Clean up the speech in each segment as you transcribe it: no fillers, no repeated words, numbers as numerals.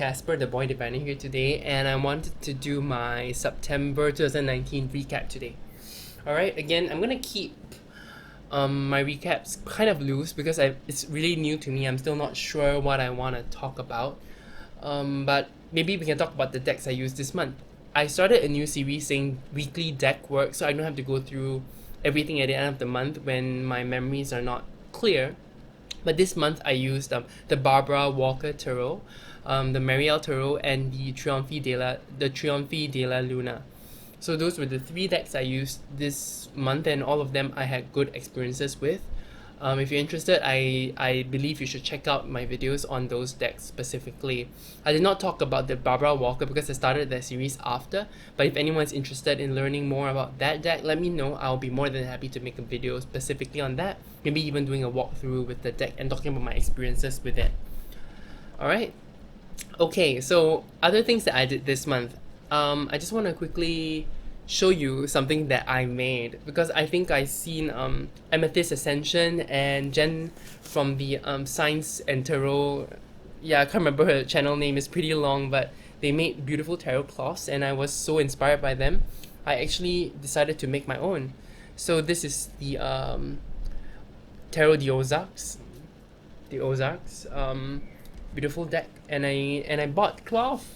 Jasper, the boy diviner here today, and I wanted to do my September 2019 recap today. Alright, again, I'm gonna keep my recaps kind of loose because it's really new to me. I'm still not sure what I want to talk about. But maybe we can talk about the decks I used this month. I started a new series saying weekly deck work, so I don't have to go through everything at the end of the month when my memories are not clear. But this month I used the Barbara Walker Tarot, the Marielle Tarot, and the Triomphe de la Luna. So those were the three decks I used this month, and all of them I had good experiences with. If you're interested, I believe you should check out my videos on those decks specifically. I did not talk about the Barbara Walker because I started that series after, but if anyone's interested in learning more about that deck, let me know. I'll be more than happy to make a video specifically on that, maybe even doing a walkthrough with the deck and talking about my experiences with it. Alright, okay, so other things that I did this month. I just want to quickly show you something that I made because I think I seen Amethyst Ascension and Jen from the Science and Tarot. Yeah, I can't remember her channel name, it's pretty long, but they made beautiful tarot cloths and I was so inspired by them. I actually decided to make my own. So this is the Tarot de Ozarks. Beautiful deck, and I bought cloth.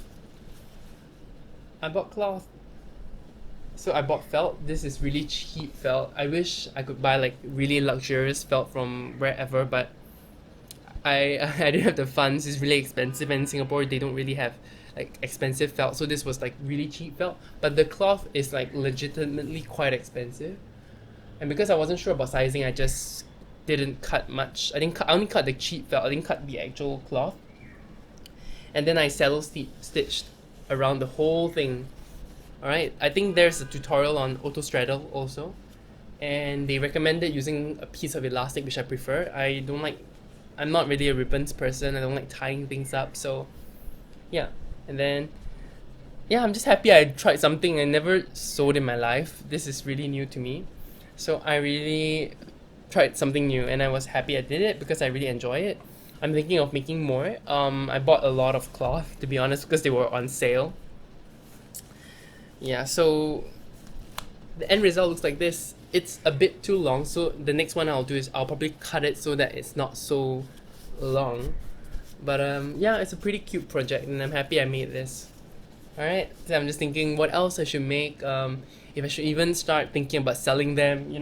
So I bought felt. This is really cheap felt. I wish I could buy like really luxurious felt from wherever, but I didn't have the funds. It's really expensive, and in Singapore they don't really have like expensive felt. So this was like really cheap felt, but the cloth is like legitimately quite expensive. And because I wasn't sure about sizing, I just didn't cut much. I only cut the cheap felt. I didn't cut the actual cloth. And then I stitched around the whole thing. Alright, I think there's a tutorial on Autostraddle also, and they recommended using a piece of elastic, which I prefer. I'm not really a ribbons person. I don't like tying things up, so yeah. And then I'm just happy I tried something I never sewed in my life. This is really new to me, so I really tried something new and I was happy I did it because I really enjoy it. I'm thinking of making more. I bought a lot of cloth, to be honest, because they were on sale. Yeah, so the end result looks like this. It's a bit too long, so the next one I'll do is I'll probably cut it so that it's not so long. But yeah, it's a pretty cute project and I'm happy I made this. Alright, so I'm just thinking what else I should make, if I should even start thinking about selling them,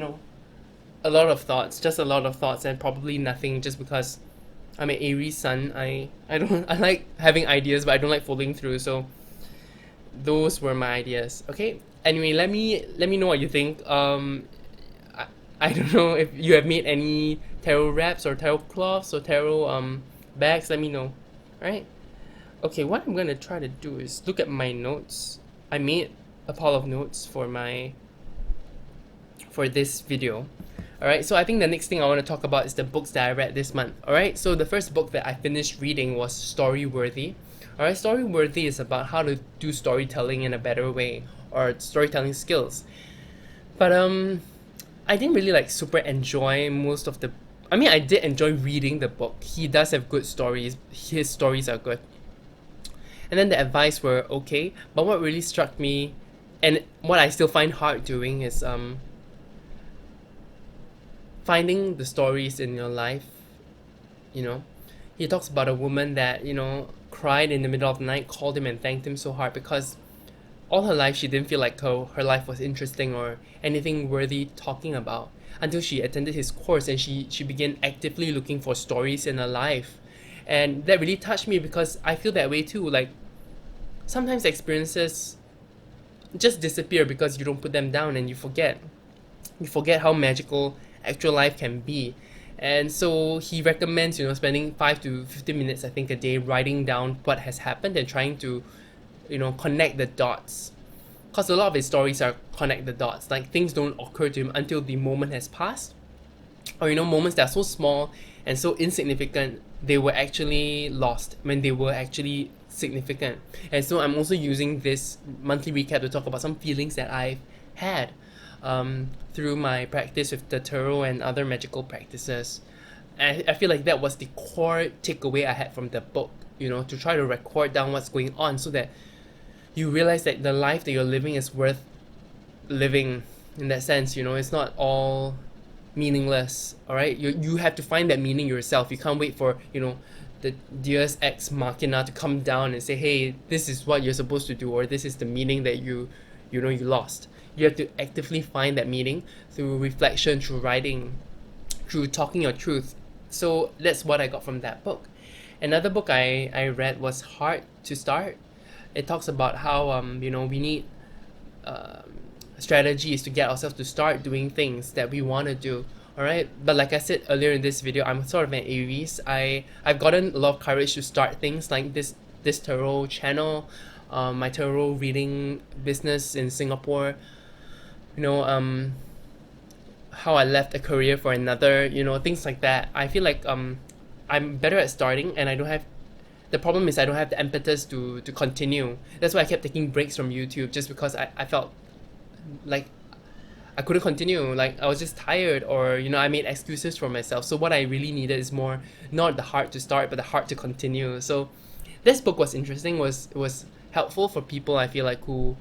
a lot of thoughts, and probably nothing just because I'm an Aries sun. I like having ideas, but I don't like following through, so those were my ideas. Okay, anyway, let me know what you think. I don't know if you have made any tarot wraps or tarot cloths or tarot bags. Let me know. Alright, okay, what I'm gonna try to do is look at my notes. I made a pile of notes for this video. Alright, so I think the next thing I want to talk about is the books that I read this month. Alright, so the first book that I finished reading was Storyworthy. Alright, Storyworthy is about how to do storytelling in a better way, or storytelling skills. But I didn't really super enjoy most of the... I did enjoy reading the book. He does have good stories. His stories are good. And then the advice were okay, but what really struck me, and what I still find hard doing, is finding the stories in your life. He talks about a woman that cried in the middle of the night, called him and thanked him so hard because all her life she didn't feel like her life was interesting or anything worthy talking about, until she attended his course and she began actively looking for stories in her life. And that really touched me because I feel that way too. Like, sometimes experiences just disappear because you don't put them down and you forget how magical actual life can be. And so he recommends spending 5 to 15 minutes, I think, a day writing down what has happened and trying to connect the dots, because a lot of his stories are connect the dots. Like, things don't occur to him until the moment has passed, or moments that are so small and so insignificant they were actually lost when they were actually significant. And so I'm also using this monthly recap to talk about some feelings that I've had through my practice with the tarot and other magical practices. I feel like that was the core takeaway I had from the book. to try to record down what's going on, so that you realize that the life that you're living is worth living. In that sense, it's not all meaningless. All right, you have to find that meaning yourself. You can't wait for the Deus Ex Machina to come down and say, hey, this is what you're supposed to do, or this is the meaning that you lost. You have to actively find that meaning through reflection, through writing, through talking your truth. So that's what I got from that book. Another book I read was Hard to Start. It talks about how we need strategies to get ourselves to start doing things that we want to do. All right, but like I said earlier in this video, I'm sort of an Aries. I've gotten a lot of courage to start things like this tarot channel, my tarot reading business in Singapore. How I left a career for another. Things like that. I feel like I'm better at starting, and I don't have. The problem is I don't have the impetus to continue. That's why I kept taking breaks from YouTube, just because I felt like I couldn't continue. Like I was just tired, or I made excuses for myself. So what I really needed is more, not the heart to start, but the heart to continue. So this book was interesting, was helpful for people, I feel like, who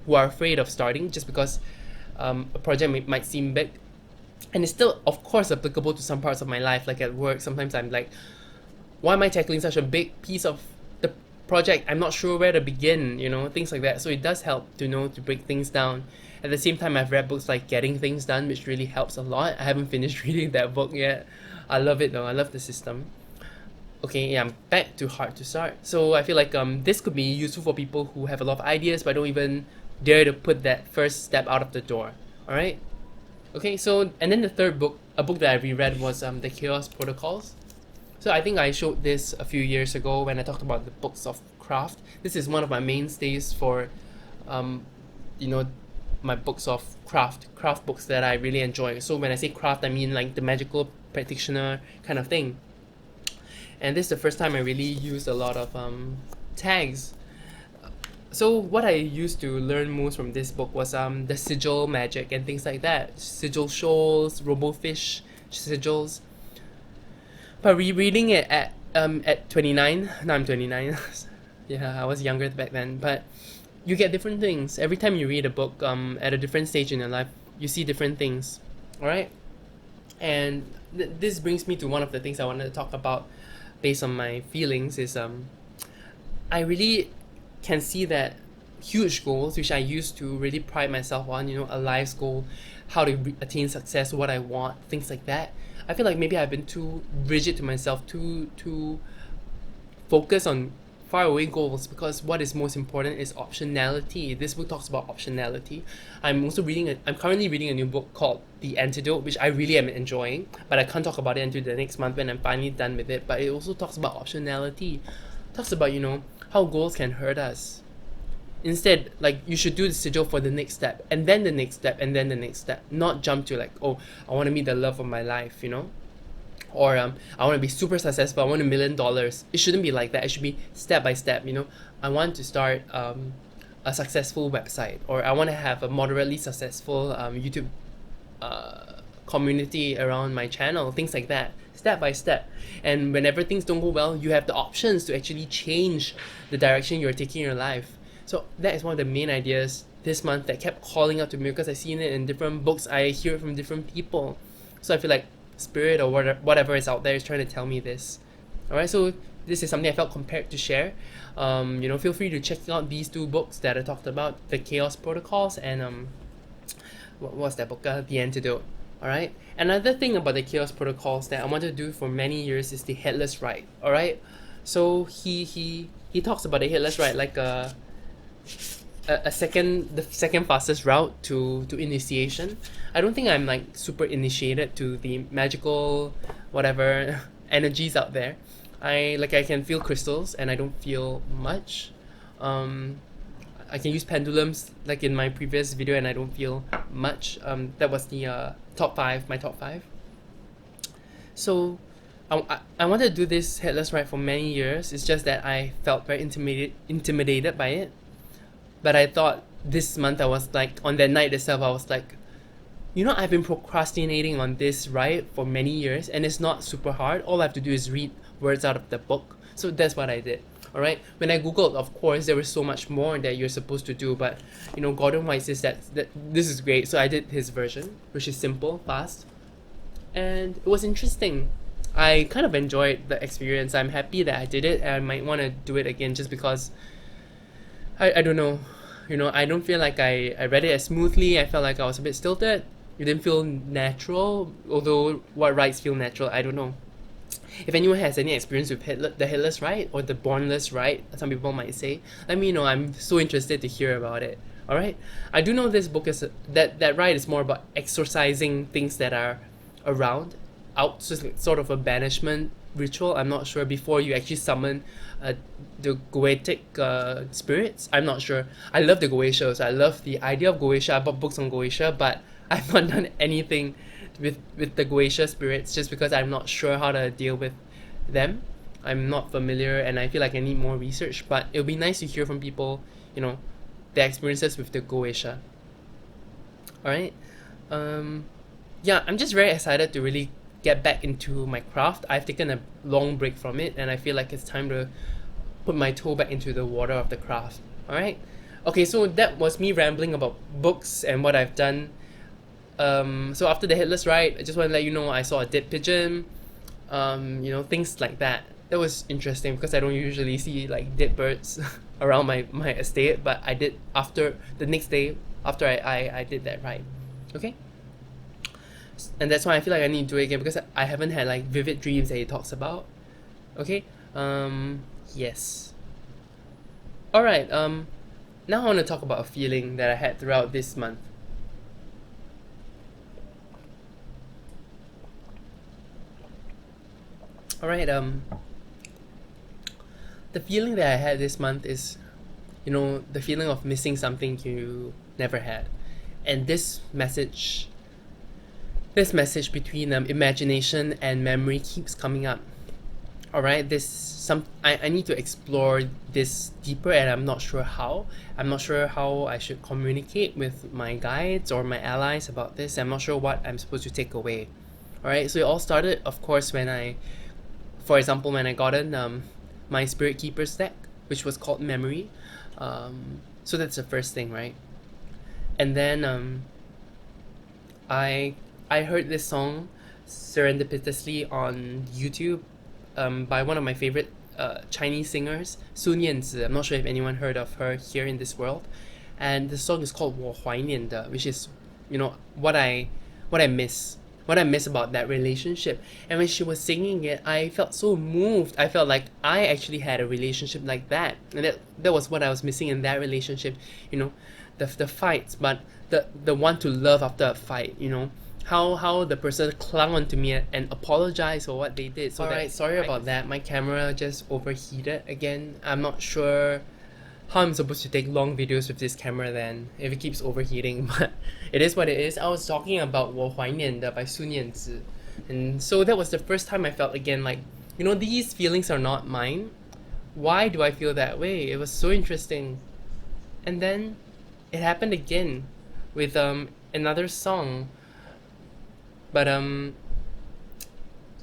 are afraid of starting, just because a project might seem big. And it's still, of course, applicable to some parts of my life. Like at work, sometimes I'm like, why am I tackling such a big piece of the project? I'm not sure where to begin, things like that. So it does help to break things down. At the same time, I've read books like Getting Things Done, which really helps a lot. I haven't finished reading that book yet. I love it though. I love the system. Okay, yeah, I'm back to Hard to Start. So I feel like this could be useful for people who have a lot of ideas but don't even dare to put that first step out of the door. All right. Okay, so and then the third book, a book that I reread, was the Kiosk Protocols. So I think I showed this a few years ago when I talked about the books of craft. This is one of my mainstays for, my books of craft books that I really enjoy. So when I say craft, I mean like the magical practitioner kind of thing. And this is the first time I really used a lot of tags. So what I used to learn most from this book was the sigil magic and things like that. Sigil shoals, robofish sigils. But rereading it at 29, now I'm 29. Yeah, I was younger back then. But you get different things. Every time you read a book at a different stage in your life, you see different things. Alright? And this brings me to one of the things I wanted to talk about based on my feelings is I really can see that huge goals, which I used to really pride myself on, a life's goal, how to attain success, what I want, things like that. I feel like maybe I've been too rigid to myself, too focused on faraway goals, because what is most important is optionality. This book talks about optionality. I'm currently reading a new book called The Antidote, which I really am enjoying, but I can't talk about it until the next month when I'm finally done with it. But it also talks about optionality. It talks about, how goals can hurt us. Instead, like, you should do the sigil for the next step, and then the next step, and then the next step. Not jump to like, oh, I want to meet the love of my life, or I want to be super successful, I want $1 million. It shouldn't be like that. It should be step by step. I want to start a successful website, or I want to have a moderately successful YouTube community around my channel, things like that, step by step. And whenever things don't go well, you have the options to actually change the direction you're taking in your life. So that is one of the main ideas this month that kept calling out to me, because I've seen it in different books, I hear it from different people. So I feel like spirit or whatever is out there is trying to tell me this. Alright, so this is something I felt compelled to share. Feel free to check out these two books that I talked about, the Kiosk Protocols and what was that book? The Antidote. Alright. Another thing about the Kiosk Protocols that I wanted to do for many years is the Headless Right. Alright. So he talks about the Headless Right like the second fastest route to initiation. I don't think I'm like super initiated to the magical whatever energies out there. I can feel crystals and I don't feel much. I can use pendulums like in my previous video and I don't feel much. That was the my top 5. So I wanted to do this Headless Right for many years. It's just that I felt very intimidated by it. But I thought this month I was like, on that night itself, I was like, You know, I've been procrastinating on this, right, for many years, and it's not super hard. All I have to do is read words out of the book. So that's what I did. All right. When I googled, of course, there was so much more that you're supposed to do, but you know, Gordon White says that this is great. So I did his version, which is simple, fast, and it was interesting. I kind of enjoyed the experience. I'm happy that I did it, and I might want to do it again just because I don't know. You know, I don't feel like I read it as smoothly. I felt like I was a bit stilted. It didn't feel natural, although what rights feel natural, I don't know. If anyone has any experience with the Headless Right or the Bornless Right, some people might say, let me know. I'm so interested to hear about it. All right, I do know this book is that right is more about exorcising things that are around, out, so it's like sort of a banishment ritual. I'm not sure before you actually summon the Goetic spirits. I'm not sure. I love the Goetias. I love the idea of Goetia. I bought books on Goetia, but I've not done anything with the Goetia spirits just because I'm not sure how to deal with them. I'm not familiar, and I feel like I need more research. But it'll be nice to hear from people, you know, their experiences with the Goetia. All right. Yeah, I'm just very excited to really get back into my craft. I've taken a long break from it, and I feel like it's time to put my toe back into the water of the craft. All right. Okay, so that was me rambling about books and what I've done. So after the Headless Right, I just want to let you know I saw a dead pigeon. You know, things like that. That was interesting because I don't usually see like dead birds around my estate, but I did after the next day after I did that right. Okay. And that's why I feel like I need to do it again because I haven't had like vivid dreams that he talks about. Okay. Yes. All right. Now I want to talk about a feeling that I had throughout this month. All right. The feeling that I had this month is, you know, the feeling of missing something you never had, and this message between imagination and memory keeps coming up. All right, I need to explore this deeper, and I'm not sure how. I'm not sure how I should communicate with my guides or my allies about this. I'm not sure what I'm supposed to take away. All right, so it all started, of course, for example, when I got in my Spirit Keepers deck, which was called Memory. So that's the first thing, right? And then I heard this song serendipitously on YouTube by one of my favorite Chinese singers, Sun Yanzi. I'm not sure if anyone heard of her here in this world. And the song is called 我怀念的, which is, you know, what I miss. What I miss about that relationship. And when she was singing it, I felt so moved. I felt like I actually had a relationship like that. And that was what I was missing in that relationship. You know, the fights, but the want to love after a fight, you know. How the person clung onto me and apologized for what they did. So alright, sorry about that. My camera just overheated again. I'm not sure how I'm supposed to take long videos with this camera then if it keeps overheating, but it is what it is. I was talking about 我怀念的 by Sun Yanzi, and so that was the first time I felt again like, you know, these feelings are not mine. Why do I feel that way? It was so interesting. And then it happened again with another song, but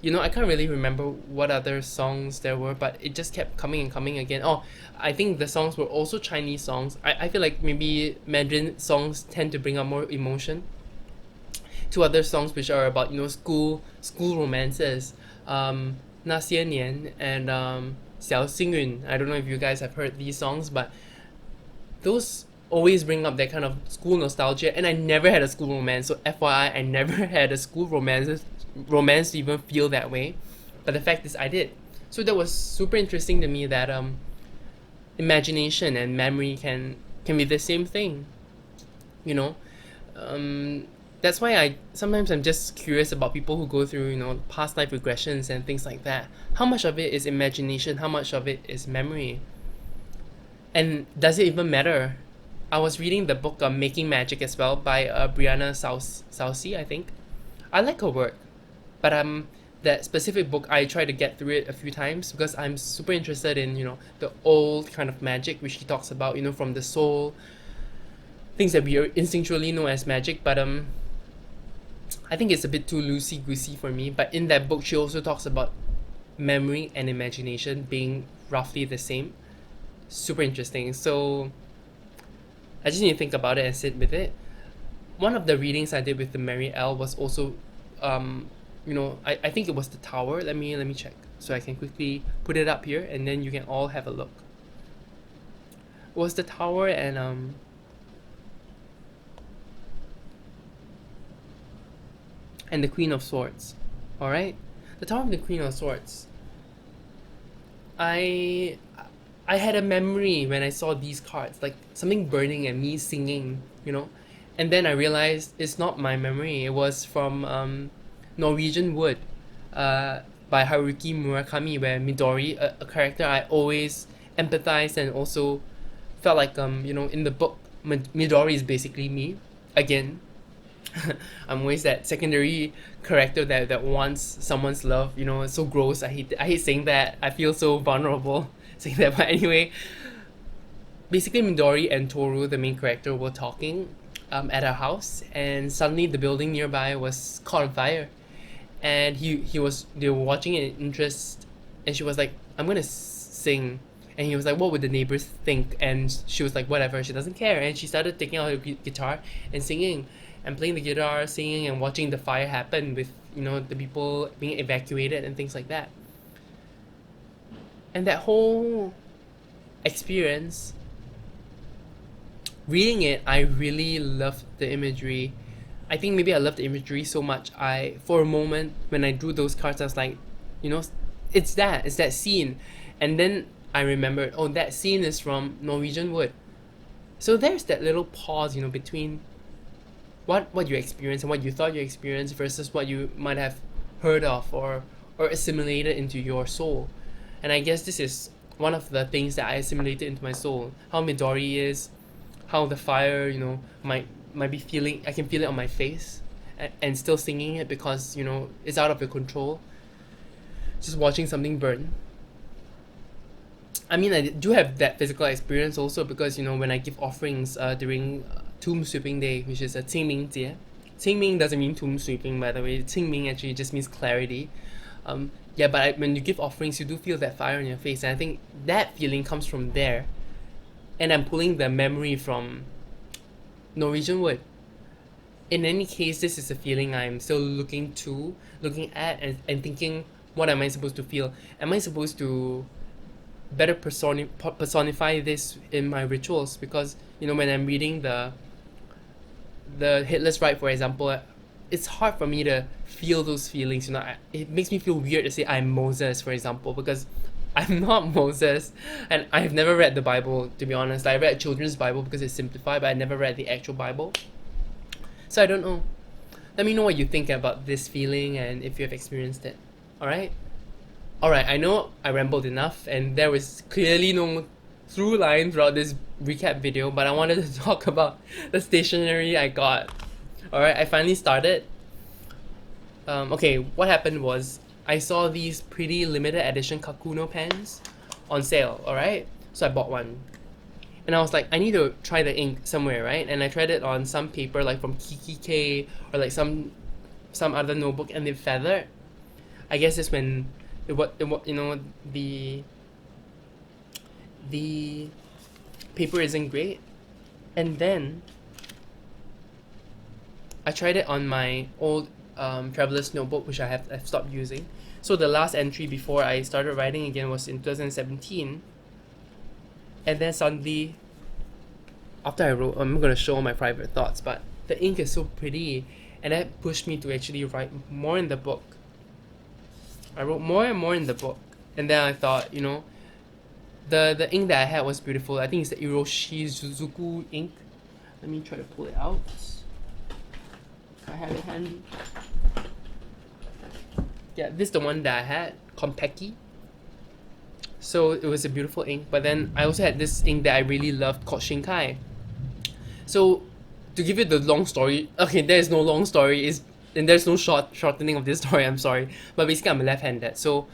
you know, I can't really remember what other songs there were, but it just kept coming and coming again. Oh, I think the songs were also Chinese songs. I feel like maybe Mandarin songs tend to bring up more emotion to other songs which are about, you know, school romances. 那些年 and 小幸运. I don't know if you guys have heard these songs, but those always bring up that kind of school nostalgia, and I never had a school romance. So FYI, I never had a school romance to even feel that way, but the fact is I did. So that was super interesting to me that imagination and memory can be the same thing, you know. That's why I'm just curious about people who go through, you know, past life regressions and things like that. How much of it is imagination? How much of it is memory? And does it even matter? I was reading the book Making Magic as well by Brianna Saucy, I think. I like her work, but that specific book I tried to get through it a few times because I'm super interested in, you know, the old kind of magic which she talks about, you know, from the soul, things that we instinctually know as magic. But I think it's a bit too loosey-goosey for me, but in that book she also talks about memory and imagination being roughly the same. Super interesting. So I just need to think about it and sit with it. One of the readings I did with the Mary L was also, I think it was the Tower. Let me check so I can quickly put it up here and then you can all have a look. It was the Tower and the Queen of Swords. All right, the Tower and the Queen of Swords. I I had a memory when I saw these cards, like something burning and me singing, and then I realized it's not my memory. It was from Norwegian Wood, by Haruki Murakami, where Midori, a character I always empathized and also felt like in the book, Midori is basically me again. I'm always that secondary character that wants someone's love. It's so gross. I hate saying that. I feel so vulnerable saying that. But anyway, basically Midori and Toru, the main character, were talking at her house, and suddenly the building nearby was caught on fire, and they were watching it in interest, and she was like, "I'm gonna sing." And he was like, "What would the neighbors think?" And she was like, "Whatever, she doesn't care." And she started taking out her guitar and singing and playing the guitar, singing, and watching the fire happen with, the people being evacuated and things like that. And that whole experience, reading it, I really loved the imagery. I think maybe I loved the imagery so much, for a moment, when I drew those cards, I was like, it's that scene. And then I remembered, oh, that scene is from Norwegian Wood. So there's that little pause, between what you experienced and what you thought you experienced versus what you might have heard of or assimilated into your soul. And I guess this is one of the things that I assimilated into my soul. How Midori is, how the fire, might be feeling, I can feel it on my face, and still singing it because, it's out of your control. Just watching something burn. I mean, I do have that physical experience also because, when I give offerings during Tomb Sweeping Day, which is a Qingming Jie. Qingming doesn't mean tomb sweeping, by the way. Qingming actually just means clarity. But when you give offerings, you do feel that fire in your face, and I think that feeling comes from there. And I'm pulling the memory from Norwegian Wood. In any case, this is a feeling I'm still looking at, and thinking, what am I supposed to feel? Am I supposed to better personify this in my rituals? Because, when I'm reading the Headless Right, for example, it's hard for me to feel those feelings. It makes me feel weird to say I'm Moses, for example, because I'm not Moses, and I've never read the Bible, to be honest. I read children's Bible because it's simplified, but I never read the actual Bible. So I don't know. Let me know what you think about this feeling and if you have experienced it. Alright, I know I rambled enough, and there was clearly no through line throughout this recap video, but I wanted to talk about the stationery I got. Alright, I finally started. Okay, what happened was I saw these pretty limited edition Kakuno pens on sale, alright? So I bought one. And I was like, I need to try the ink somewhere, right? And I tried it on some paper, like from Kikki or like some other notebook, and it feathered. I guess it's when the paper isn't great. And then I tried it on my old traveler's notebook, which I've stopped using. So the last entry before I started writing again was in 2017. And then suddenly, after I wrote, I'm not going to show my private thoughts, but the ink is so pretty, and that pushed me to actually write more in the book. I wrote more and more in the book, and then I thought, the ink that I had was beautiful. I think it's the Hiroshi Suzuku ink. Let me try to pull it out. I have it handy. Yeah, this is the one that I had, Konpeki. So it was a beautiful ink, but then I also had this ink that I really loved called Shinkai. So to give you the long story, okay, there is no long story, and there's no shortening of this story, I'm sorry. But basically I'm left-handed, so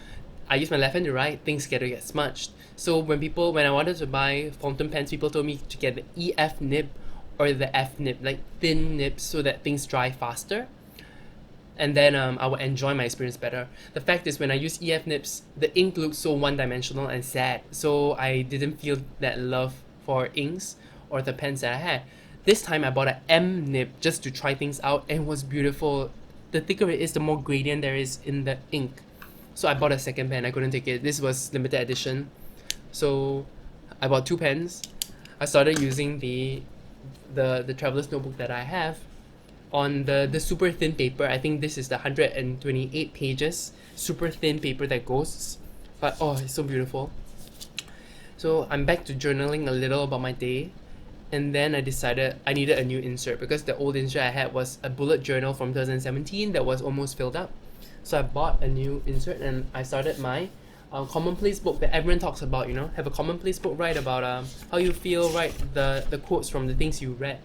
I use my left hand to write, things get smudged. So when I wanted to buy fountain pens, people told me to get the EF nib or the F nib, like thin nibs so that things dry faster. and then I will enjoy my experience better. The fact is, when I use EF nibs, the ink looks so one-dimensional and sad, so I didn't feel that love for inks or the pens that I had. This time I bought an M nib just to try things out, and it was beautiful. The thicker it is, the more gradient there is in the ink. So I bought a second pen. I couldn't take it. This was limited edition, so I bought 2 pens. I started using the traveler's notebook that I have on the super thin paper. I think this is the 128 pages super thin paper that goes, but oh, it's so beautiful. So I'm back to journaling a little about my day, and then I decided I needed a new insert because the old insert I had was a bullet journal from 2017 that was almost filled up. So I bought a new insert and I started my commonplace book that everyone talks about, you know, have a commonplace book, write about how you feel, write the quotes from the things you read.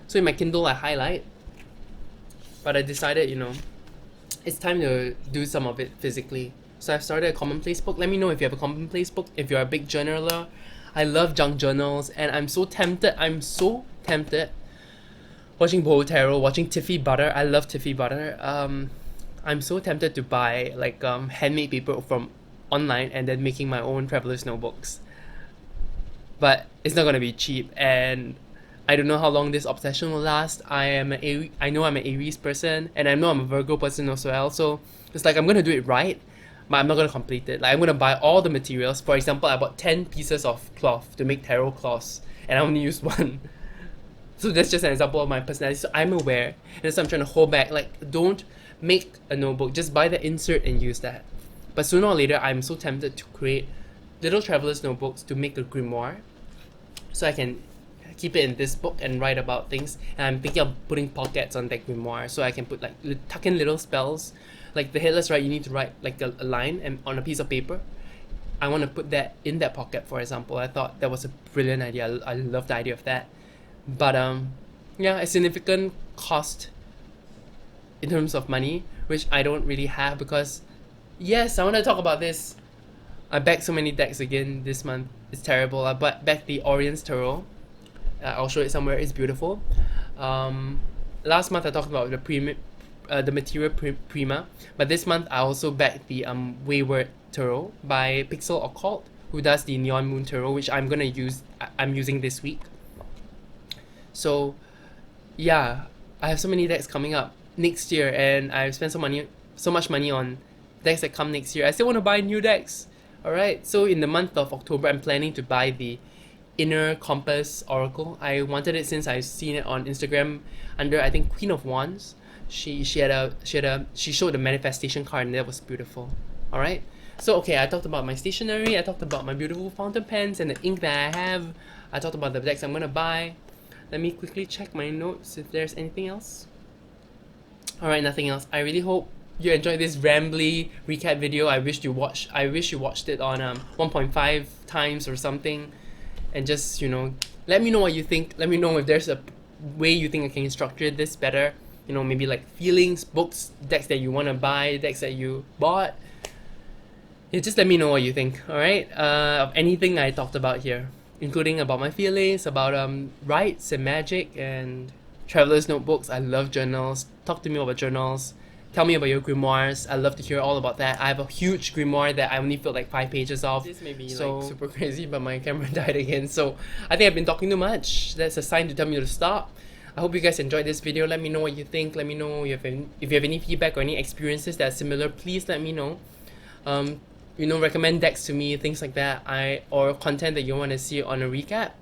So in my Kindle I highlight, but I decided, you know, it's time to do some of it physically. So I've started a commonplace book. Let me know if you have a commonplace book, if you're a big journaler. I love junk journals, and I'm so tempted watching Boho Tarot, watching Tiffy Butter. I love Tiffy Butter. I'm so tempted to buy like handmade paper from online and then making my own traveler's notebooks, but it's not gonna be cheap, and I don't know how long this obsession will last. I know I'm an Aries person, and I know I'm a Virgo person as well, so it's like I'm gonna do it right, but I'm not gonna complete it. Like, I'm gonna buy all the materials. For example, I bought 10 pieces of cloth to make tarot cloths, and I only used one. So that's just an example of my personality. So I'm aware, and so I'm trying to hold back. Like, don't make a notebook, just buy the insert and use that. But sooner or later, I'm so tempted to create little traveler's notebooks to make a grimoire, so I can keep it in this book and write about things. And I'm thinking of putting pockets on that grimoire, so I can put like tuck in little spells. Like the Headless Right, you need to write like a line and on a piece of paper. I want to put that in that pocket, for example. I thought that was a brilliant idea. I love the idea of that. But yeah, a significant cost in terms of money, which I don't really have, because yes, I want to talk about this. I backed so many decks again this month. It's terrible. I backed the Orion's Tarot. I'll show it somewhere. It's beautiful. Last month I talked about the Material Prima, but this month I also backed the Wayward Tarot by Pixel Occult, who does the Neon Moon Tarot, which I'm using this week. So yeah, I have so many decks coming up next year, and I've spent so much money on decks that come next year. I still want to buy new decks. Alright, so in the month of October, I'm planning to buy the Inner Compass Oracle. I wanted it since I've seen it on Instagram under, I think, Queen of Wands. She showed the manifestation card, and that was beautiful. Alright, so okay, I talked about my stationery, I talked about my beautiful fountain pens and the ink that I have, I talked about the decks I'm gonna buy. Let me quickly check my notes if there's anything else. Alright, nothing else. I really hope you enjoyed this rambly recap video. I wish you watched it on 1.5 times or something, and just, you know, let me know what you think. Let me know if there's a way you think I can structure this better. You know, maybe like feelings, books, decks that you want to buy, decks that you bought. Yeah, just let me know what you think. Alright, of anything I talked about here, including about my feelings, about rights and magic and traveler's notebooks. I love journals. Talk to me about journals. Tell me about your grimoires. I love to hear all about that. I have a huge grimoire that I only filled like 5 pages of. This may be like super crazy, but my camera died again. So I think I've been talking too much. That's a sign to tell me to stop. I hope you guys enjoyed this video. Let me know what you think. Let me know if you have any feedback or any experiences that are similar. Please let me know. You know, recommend decks to me, things like that. Or content that you want to see on a recap.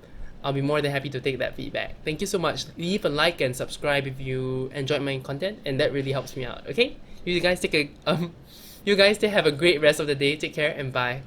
I'll be more than happy to take that feedback. Thank you so much. Leave a like and subscribe if you enjoyed my content, and that really helps me out. Okay? You guys have a great rest of the day. Take care and bye.